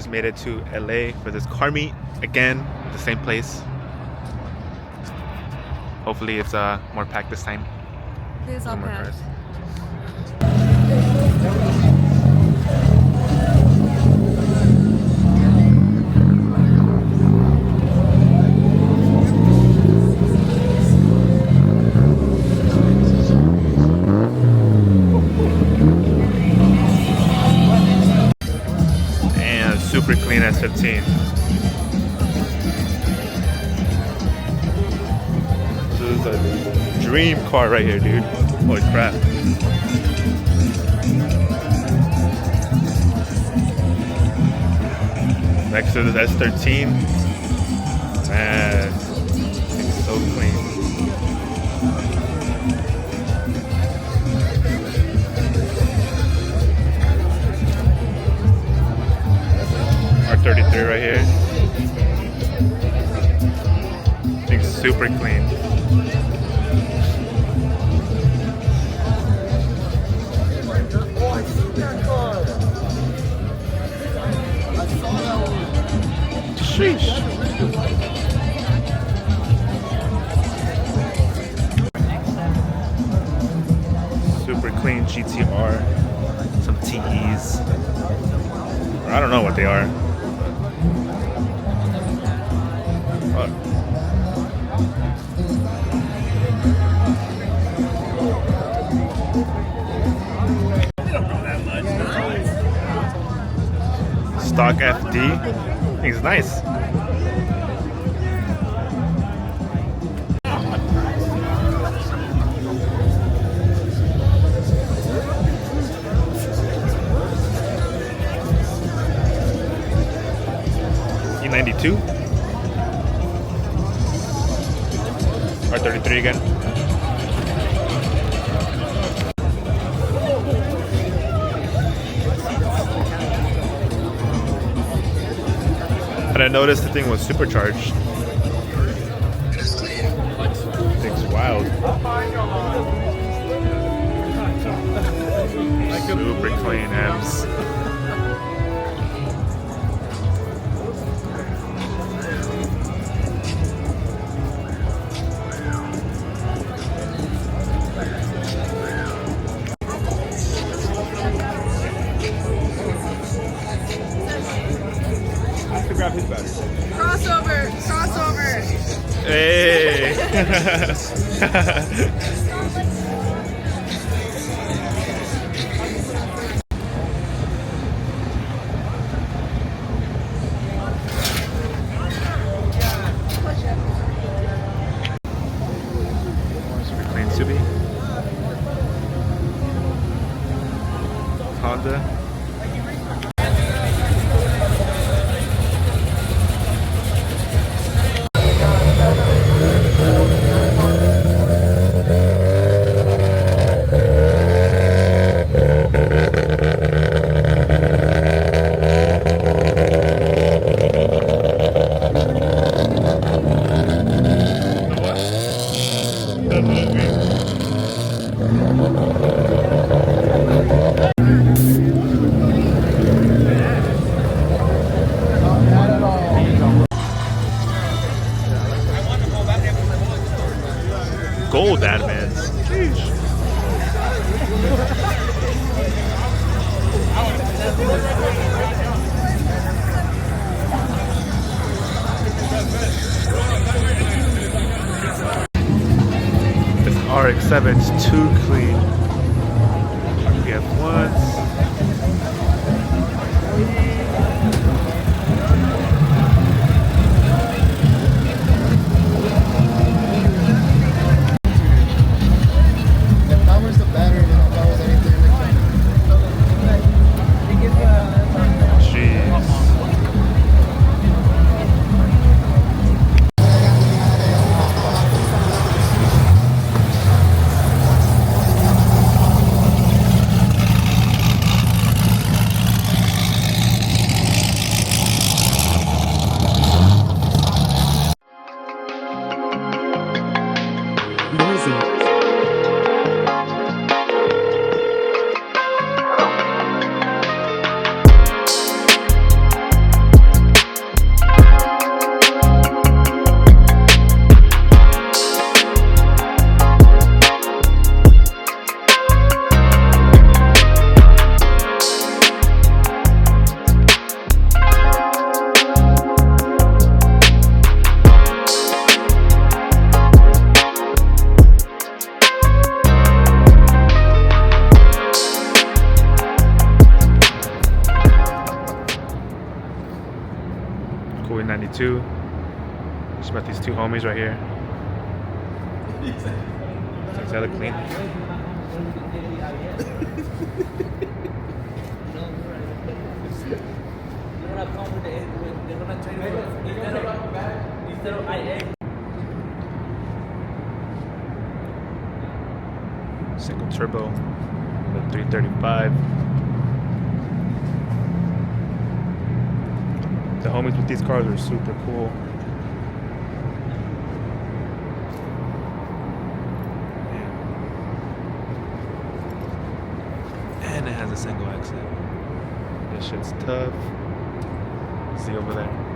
made it to LA for this car meet again, the same place. Hopefully it's more packed this time. It is all No more packed. cars. And super clean S15. This is a dream car right here, dude. Holy crap. Next to this S13. Man, it's so clean. R33 right here. Thing's super clean. Sheesh. Super clean GTR. Some TEs. Or I don't know what they are. Stock FD. He's nice. E92. R33 again. And I noticed the thing was supercharged. Thing's wild. Super clean M's. Grab his battery. Crossover! Crossover! Hey! Super clean Subi. Honda. Gold advance. Sheesh. This RX-7 is too clean. RPF1s. Cool 92. Just about these two homies right here. Things that look clean. Single turbo, the 335. The homies with these cars are super cool. And it has a single exit. This shit's tough. See over there.